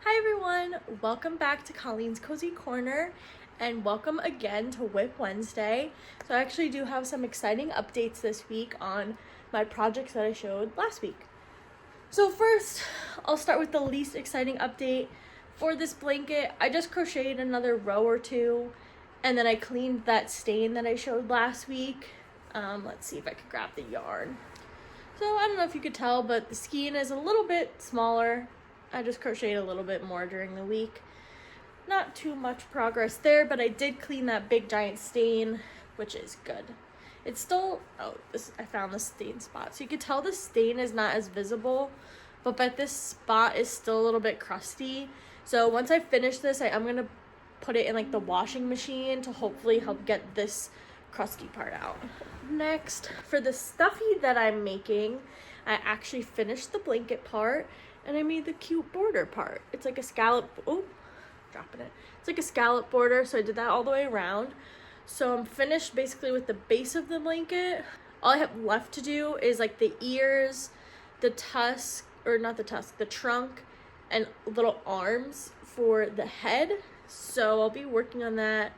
Hi everyone, welcome back to Colleen's Cozy Corner and welcome again to WIP Wednesday. So I actually do have some exciting updates this week on my projects that I showed last week. So first, I'll start with the least exciting update. For this blanket, I just crocheted another row or two and then I cleaned that stain that I showed last week. Let's see if I can grab the yarn. So I don't know if you could tell, but the skein is a little bit smaller. I just crocheted a little bit more during the week. Not too much progress there, but I did clean that big giant stain, which is good. It's still, I found the stain spot. So you can tell the stain is not as visible, but this spot is still a little bit crusty. So once I finish this, I'm going to put it in like the washing machine to hopefully help get this crusty part out. Next, for the stuffy that I'm making, I actually finished the blanket part and I made the cute border part. It's like a scallop, dropping it. It's like a scallop border, so I did that all the way around. So I'm finished basically with the base of the blanket. All I have left to do is like the ears, the tusk, or not the tusk, the trunk, and little arms for the head. So I'll be working on that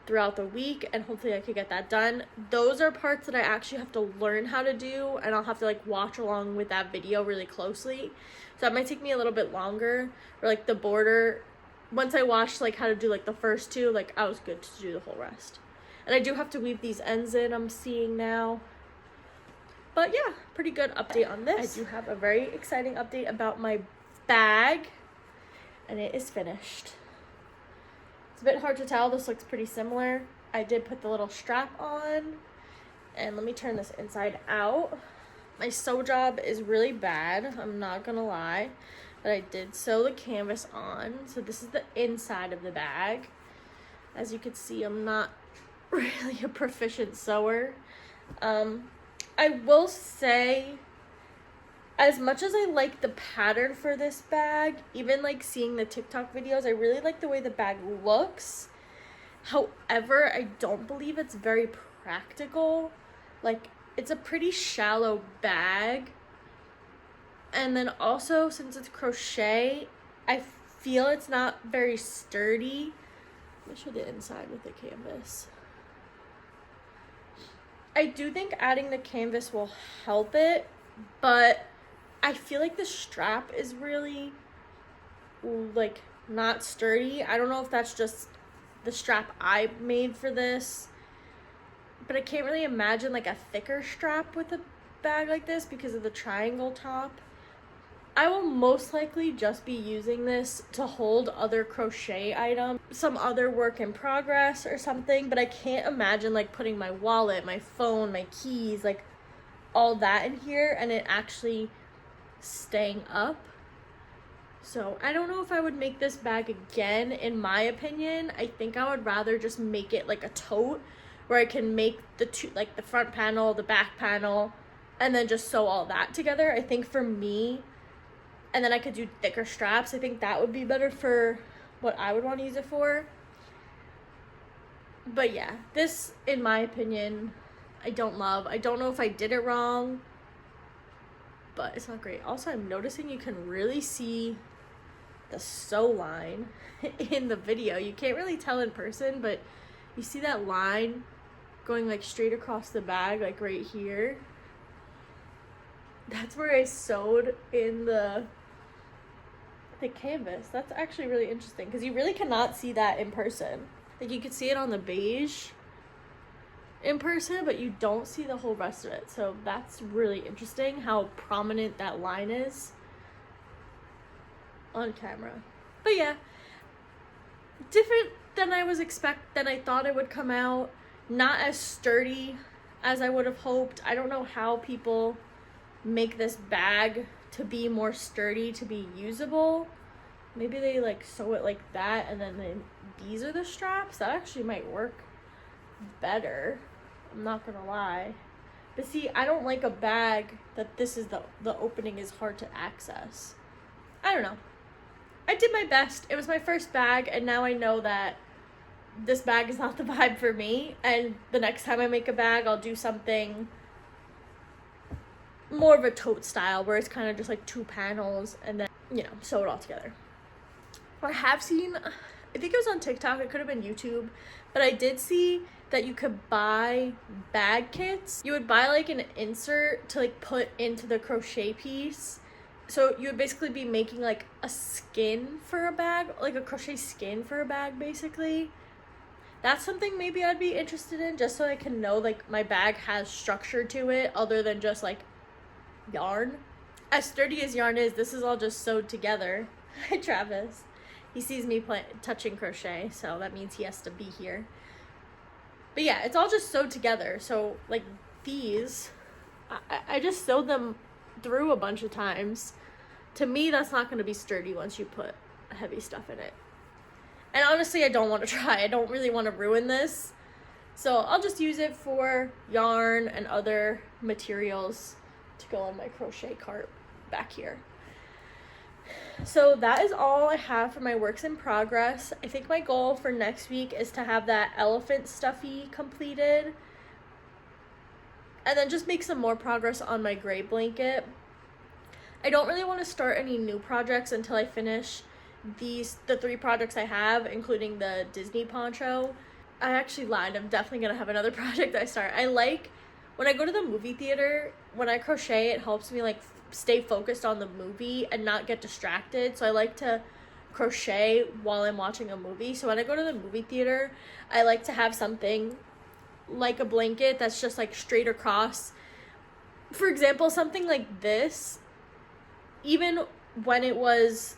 throughout the week and hopefully I could get that done. Those are parts that I actually have to learn how to do and I'll have to like watch along with that video really closely. So that might take me a little bit longer. Or like the border, once I watched like how to do like the first two, like I was good to do the whole rest. And I do have to weave these ends in, I'm seeing now. But yeah, pretty good update on this. I do have a very exciting update about my bag and it is finished. It's a bit hard to tell, this looks pretty similar. I did put the little strap on, and let me turn this inside out. My sew job is really bad, I'm not gonna lie, but I did sew the canvas on. So this is the inside of the bag. As you can see, I'm not really a proficient sewer. I will say, as much as I like the pattern for this bag, even like seeing the TikTok videos, I really like the way the bag looks. However, I don't believe it's very practical. Like, it's a pretty shallow bag. And then also, since it's crochet, I feel it's not very sturdy. Let me show the inside with the canvas. I do think adding the canvas will help it, but I feel like the strap is really like not sturdy. I don't know if that's just the strap I made for this, but I can't really imagine like a thicker strap with a bag like this because of the triangle top. I will most likely just be using this to hold other crochet items, some other work in progress or something, but I can't imagine like putting my wallet, my phone, my keys, like all that in here and it actually staying up. So I don't know if I would make this bag again. In my opinion, I think I would rather just make it like a tote where I can make the two, like the front panel, the back panel, and then just sew all that together. I think for me, and then I could do thicker straps. I think that would be better for what I would want to use it for. But yeah, this, in my opinion, I don't love. I don't know if I did it wrong, but it's not great. Also, I'm noticing you can really see the sew line in the video. You can't really tell in person, but you see that line going like straight across the bag, like right here. That's where I sewed in the canvas. That's actually really interesting because you really cannot see that in person. Like you could see it on the beige in person, but you don't see the whole rest of it. So that's really interesting how prominent that line is on camera. But yeah, different than I thought it would come out. Not as sturdy as I would have hoped. I don't know how people make this bag to be more sturdy, to be usable. Maybe they like sew it like that and then these are the straps. That actually might work better, I'm not gonna lie. But see, I don't like a bag that this is the opening is hard to access. I don't know. I did my best. It was my first bag and now I know that this bag is not the vibe for me, and the next time I make a bag I'll do something more of a tote style where it's kind of just like two panels and then, you know, sew it all together. I have seen, I think it was on TikTok, it could have been YouTube, but I did see that you could buy bag kits. You would buy like an insert to like put into the crochet piece. So you would basically be making like a skin for a bag, like a crochet skin for a bag basically. That's something maybe I'd be interested in, just so I can know like my bag has structure to it other than just like yarn. As sturdy as yarn is, this is all just sewed together. Hi Travis. He sees me touching crochet, so that means he has to be here. But yeah, it's all just sewed together. So like these, I just sewed them through a bunch of times. To me, that's not going to be sturdy once you put heavy stuff in it. And honestly, I don't want to try. I don't really want to ruin this. So I'll just use it for yarn and other materials to go on my crochet cart back here. So that is all I have for my works in progress. I think my goal for next week is to have that elephant stuffy completed. And then just make some more progress on my gray blanket. I don't really want to start any new projects until I finish the 3 projects I have, including the Disney poncho. I actually lied. I'm definitely going to have another project I start. I like, when I go to the movie theater, when I crochet, it helps me like stay focused on the movie and not get distracted. So I like to crochet while I'm watching a movie. So when I go to the movie theater, I like to have something like a blanket that's just like straight across. For example, something like this, even when it was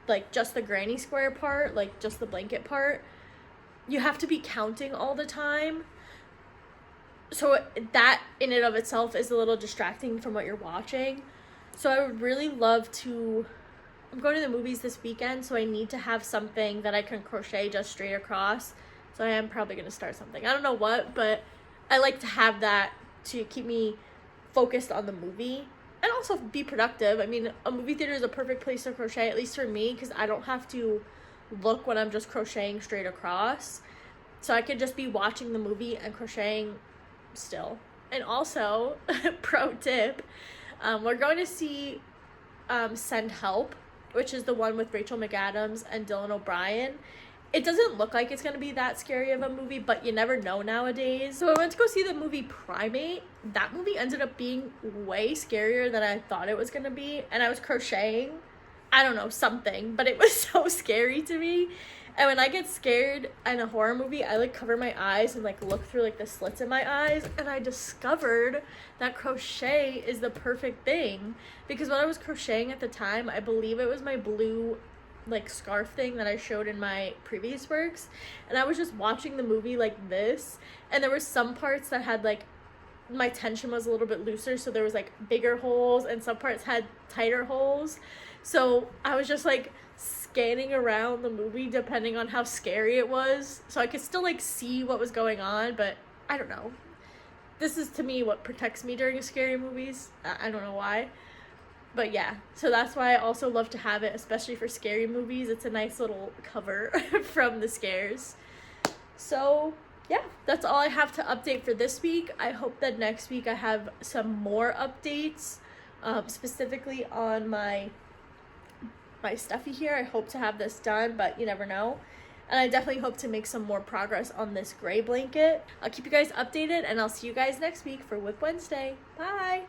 like just the granny square part, like just the blanket part, you have to be counting all the time. So that in and of itself is a little distracting from what you're watching. So I would really love to, I'm going to the movies this weekend, so I need to have something that I can crochet just straight across. So I am probably going to start something. I don't know what, but I like to have that to keep me focused on the movie and also be productive. I mean, a movie theater is a perfect place to crochet, at least for me, because I don't have to look when I'm just crocheting straight across. So I could just be watching the movie and crocheting still. And also, pro tip, we're going to see Send Help, which is the one with Rachel McAdams and Dylan O'Brien. It doesn't look like it's going to be that scary of a movie, but you never know nowadays. So I went to go see the movie Primate. That movie ended up being way scarier than I thought it was going to be. And I was crocheting, I don't know, something, but it was so scary to me. And when I get scared in a horror movie, I like cover my eyes and like look through like the slits in my eyes. And I discovered that crochet is the perfect thing, because when I was crocheting at the time, I believe it was my blue like scarf thing that I showed in my previous works, and I was just watching the movie like this, and there were some parts that had like, my tension was a little bit looser, so there was like bigger holes, and some parts had tighter holes. So I was just like scanning around the movie depending on how scary it was, so I could still like see what was going on. But I don't know, this is to me what protects me during scary movies. I don't know why. But yeah, so that's why I also love to have it, especially for scary movies. It's a nice little cover from the scares. So yeah, that's all I have to update for this week. I hope that next week I have some more updates, specifically on my stuffy here. I hope to have this done, but you never know. And I definitely hope to make some more progress on this gray blanket. I'll keep you guys updated, and I'll see you guys next week for WIP Wednesday. Bye!